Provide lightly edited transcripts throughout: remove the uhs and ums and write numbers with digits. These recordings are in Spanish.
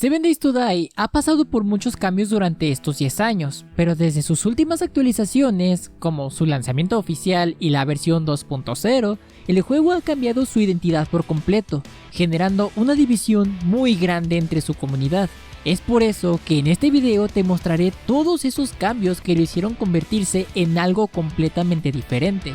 7 Days to Die ha pasado por muchos cambios durante estos 10 años, pero desde sus últimas actualizaciones, como su lanzamiento oficial y la versión 2.0, el juego ha cambiado su identidad por completo, generando una división muy grande entre su comunidad. Es por eso que en este video te mostraré todos esos cambios que lo hicieron convertirse en algo completamente diferente.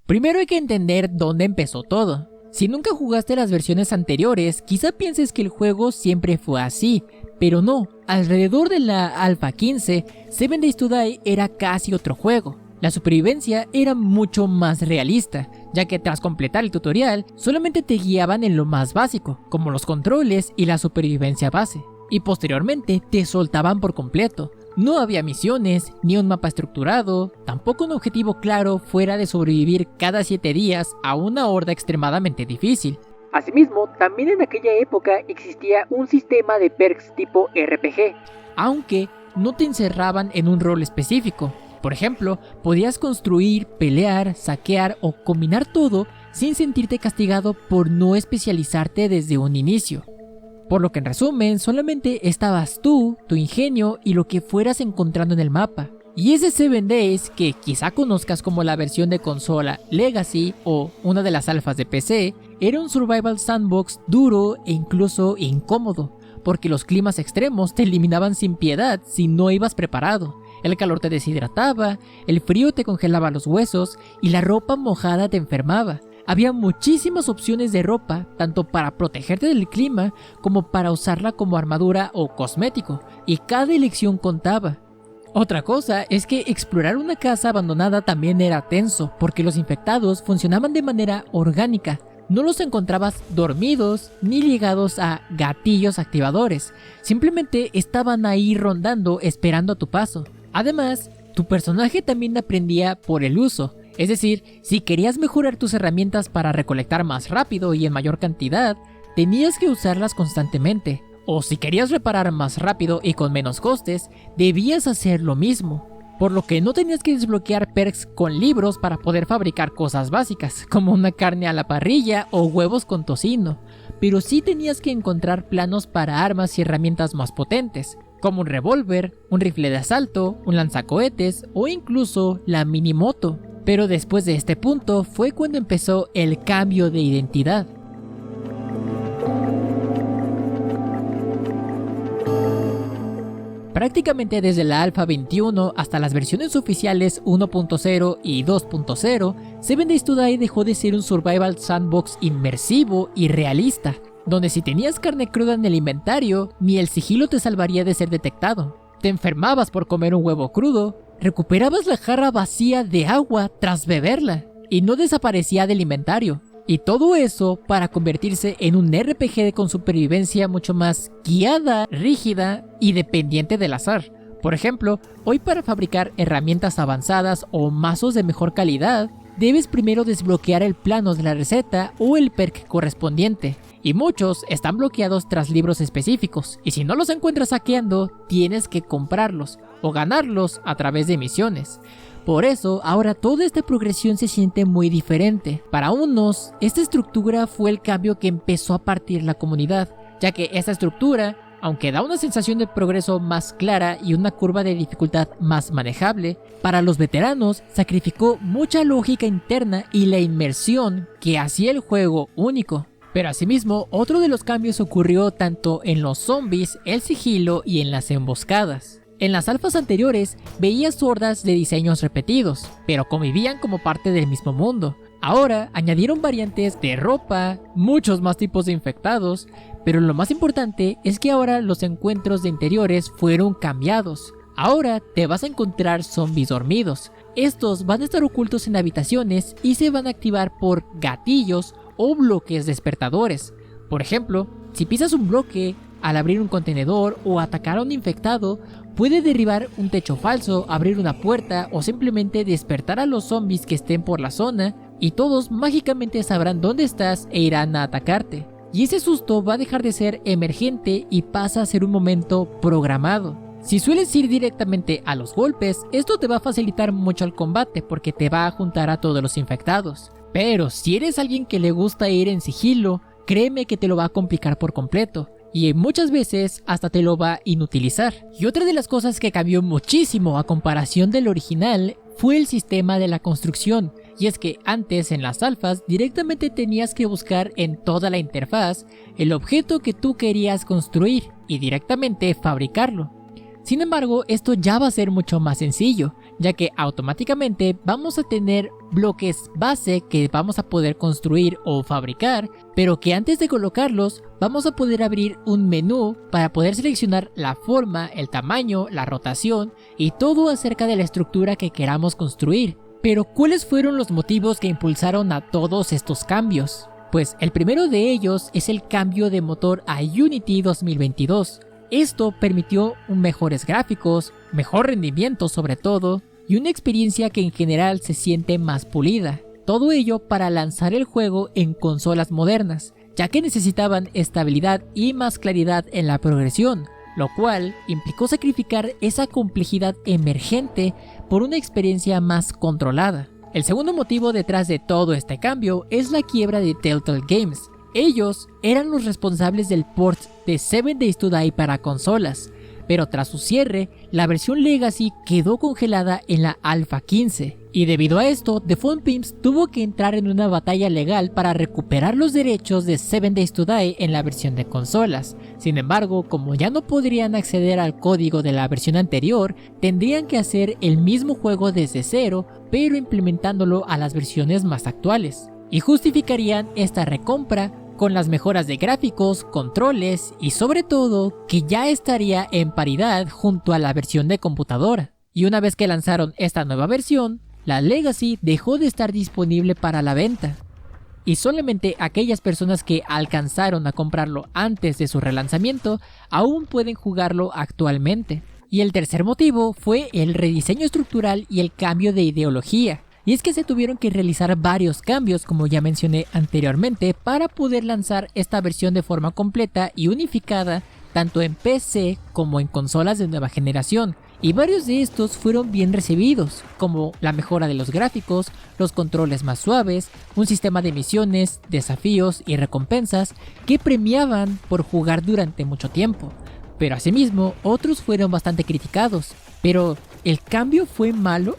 Primero hay que entender dónde empezó todo. Si nunca jugaste las versiones anteriores, quizá pienses que el juego siempre fue así, pero no. Alrededor de la Alpha 15, 7 Days to Die era casi otro juego. La supervivencia era mucho más realista, ya que tras completar el tutorial, solamente te guiaban en lo más básico, como los controles y la supervivencia base, y posteriormente te soltaban por completo. No había misiones, ni un mapa estructurado, tampoco un objetivo claro fuera de sobrevivir cada 7 días a una horda extremadamente difícil. Asimismo, también en aquella época existía un sistema de perks tipo RPG, aunque no te encerraban en un rol específico. Por ejemplo, podías construir, pelear, saquear o combinar todo sin sentirte castigado por no especializarte desde un inicio. Por lo que en resumen, solamente estabas tú, tu ingenio y lo que fueras encontrando en el mapa. Y ese 7 Days, que quizá conozcas como la versión de consola Legacy o una de las alfas de PC, era un survival sandbox duro e incluso incómodo, porque los climas extremos te eliminaban sin piedad si no ibas preparado. El calor te deshidrataba, el frío te congelaba los huesos y la ropa mojada te enfermaba. Había muchísimas opciones de ropa, tanto para protegerte del clima como para usarla como armadura o cosmético, y cada elección contaba. Otra cosa es que explorar una casa abandonada también era tenso, porque los infectados funcionaban de manera orgánica. No los encontrabas dormidos ni ligados a gatillos activadores, simplemente estaban ahí rondando esperando a tu paso. Además, tu personaje también aprendía por el uso. Es decir, si querías mejorar tus herramientas para recolectar más rápido y en mayor cantidad, tenías que usarlas constantemente. O si querías reparar más rápido y con menos costes, debías hacer lo mismo. Por lo que no tenías que desbloquear perks con libros para poder fabricar cosas básicas, como una carne a la parrilla o huevos con tocino. Pero sí tenías que encontrar planos para armas y herramientas más potentes, como un revólver, un rifle de asalto, un lanzacohetes o incluso la minimoto. Pero después de este punto fue cuando empezó el cambio de identidad. Prácticamente desde la Alpha 21 hasta las versiones oficiales 1.0 y 2.0, 7 Days to Die dejó de ser un survival sandbox inmersivo y realista, donde si tenías carne cruda en el inventario, ni el sigilo te salvaría de ser detectado. Te enfermabas por comer un huevo crudo, recuperabas la jarra vacía de agua tras beberla y no desaparecía del inventario. Y todo eso para convertirse en un RPG con supervivencia mucho más guiada, rígida y dependiente del azar. Por ejemplo, hoy para fabricar herramientas avanzadas o mazos de mejor calidad, debes primero desbloquear el plano de la receta o el perk correspondiente. Y muchos están bloqueados tras libros específicos, y si no los encuentras saqueando, tienes que comprarlos o ganarlos a través de misiones. Por eso, ahora toda esta progresión se siente muy diferente. Para unos, esta estructura fue el cambio que empezó a partir la comunidad, ya que esta estructura, aunque da una sensación de progreso más clara y una curva de dificultad más manejable, para los veteranos sacrificó mucha lógica interna y la inmersión que hacía el juego único. Pero asimismo, otro de los cambios ocurrió tanto en los zombies, el sigilo y en las emboscadas. En las alfas anteriores veías hordas de diseños repetidos, pero convivían como parte del mismo mundo. Ahora añadieron variantes de ropa, muchos más tipos de infectados, pero lo más importante es que ahora los encuentros de interiores fueron cambiados. Ahora te vas a encontrar zombies dormidos. Estos van a estar ocultos en habitaciones y se van a activar por gatillos o bloques despertadores. Por ejemplo, si pisas un bloque, al abrir un contenedor o atacar a un infectado, puede derribar un techo falso, abrir una puerta o simplemente despertar a los zombies que estén por la zona, y todos mágicamente sabrán dónde estás e irán a atacarte. Y ese susto va a dejar de ser emergente y pasa a ser un momento programado. Si sueles ir directamente a los golpes, esto te va a facilitar mucho el combate porque te va a juntar a todos los infectados. Pero si eres alguien que le gusta ir en sigilo, créeme que te lo va a complicar por completo. Y muchas veces hasta te lo va a inutilizar. Y otra de las cosas que cambió muchísimo a comparación del original fue el sistema de la construcción. Y es que antes en las alfas directamente tenías que buscar en toda la interfaz el objeto que tú querías construir y directamente fabricarlo. Sin embargo, esto ya va a ser mucho más sencillo, ya que automáticamente vamos a tener bloques base que vamos a poder construir o fabricar, pero que antes de colocarlos vamos a poder abrir un menú para poder seleccionar la forma, el tamaño, la rotación y todo acerca de la estructura que queramos construir. Pero ¿cuáles fueron los motivos que impulsaron a todos estos cambios? Pues el primero de ellos es el cambio de motor a Unity 2022. Esto permitió mejores gráficos, mejor rendimiento sobre todo, y una experiencia que en general se siente más pulida. Todo ello para lanzar el juego en consolas modernas, ya que necesitaban estabilidad y más claridad en la progresión, lo cual implicó sacrificar esa complejidad emergente por una experiencia más controlada. El segundo motivo detrás de todo este cambio es la quiebra de Telltale Games. Ellos eran los responsables del port de 7 Days to Die para consolas, pero tras su cierre, la versión Legacy quedó congelada en la Alpha 15, y debido a esto, The Fun Pimps tuvo que entrar en una batalla legal para recuperar los derechos de 7 Days to Die en la versión de consolas. Sin embargo, como ya no podrían acceder al código de la versión anterior, tendrían que hacer el mismo juego desde cero, pero implementándolo a las versiones más actuales, y justificarían esta recompra con las mejoras de gráficos, controles y sobre todo que ya estaría en paridad junto a la versión de computadora. Y una vez que lanzaron esta nueva versión, la Legacy dejó de estar disponible para la venta. Y solamente aquellas personas que alcanzaron a comprarlo antes de su relanzamiento aún pueden jugarlo actualmente. Y el tercer motivo fue el rediseño estructural y el cambio de ideología. Y es que se tuvieron que realizar varios cambios, como ya mencioné anteriormente, para poder lanzar esta versión de forma completa y unificada tanto en PC como en consolas de nueva generación. Y varios de estos fueron bien recibidos, como la mejora de los gráficos, los controles más suaves, un sistema de misiones, desafíos y recompensas que premiaban por jugar durante mucho tiempo. Pero asimismo, otros fueron bastante criticados. Pero, ¿el cambio fue malo?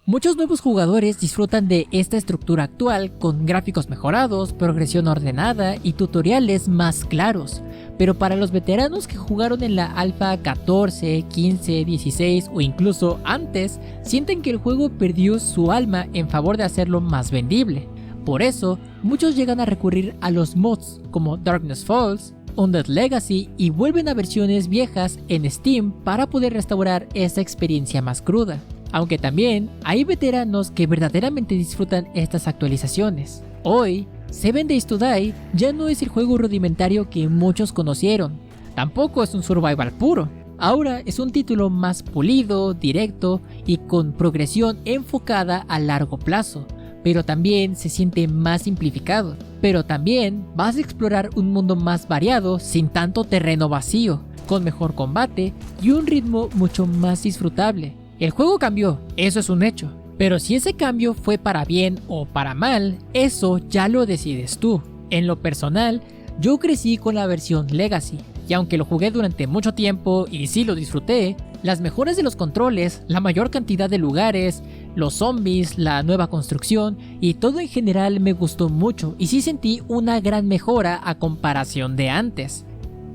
Muchos nuevos jugadores disfrutan de esta estructura actual con gráficos mejorados, progresión ordenada y tutoriales más claros, pero para los veteranos que jugaron en la Alpha 14, 15, 16 o incluso antes, sienten que el juego perdió su alma en favor de hacerlo más vendible. Por eso, muchos llegan a recurrir a los mods como Darkness Falls, Undead Legacy y vuelven a versiones viejas en Steam para poder restaurar esa experiencia más cruda. Aunque también hay veteranos que verdaderamente disfrutan estas actualizaciones. Hoy, 7 Days to Die ya no es el juego rudimentario que muchos conocieron. Tampoco es un survival puro. Ahora es un título más pulido, directo y con progresión enfocada a largo plazo. Pero también se siente más simplificado. Pero también vas a explorar un mundo más variado sin tanto terreno vacío, con mejor combate y un ritmo mucho más disfrutable. El juego cambió, eso es un hecho, pero si ese cambio fue para bien o para mal, eso ya lo decides tú. En lo personal, yo crecí con la versión Legacy, y aunque lo jugué durante mucho tiempo y sí lo disfruté, las mejoras de los controles, la mayor cantidad de lugares, los zombies, la nueva construcción y todo en general me gustó mucho y sí sentí una gran mejora a comparación de antes.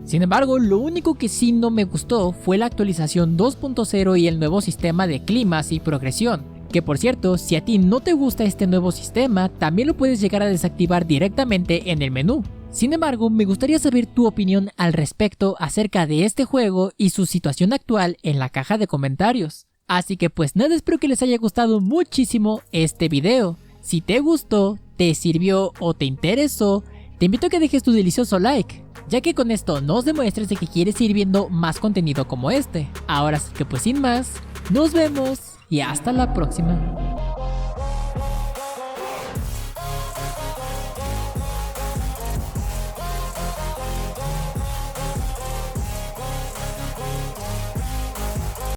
Sin embargo, lo único que sí no me gustó fue la actualización 2.0 y el nuevo sistema de climas y progresión, que por cierto, si a ti no te gusta este nuevo sistema, también lo puedes llegar a desactivar directamente en el menú. Sin embargo, me gustaría saber tu opinión al respecto acerca de este juego y su situación actual en la caja de comentarios. Así que pues nada, espero que les haya gustado muchísimo este video. Si te gustó, te sirvió o te interesó, te invito a que dejes tu delicioso like, ya que con esto nos demuestres de que quieres ir viendo más contenido como este. Ahora sí que pues sin más, nos vemos y hasta la próxima.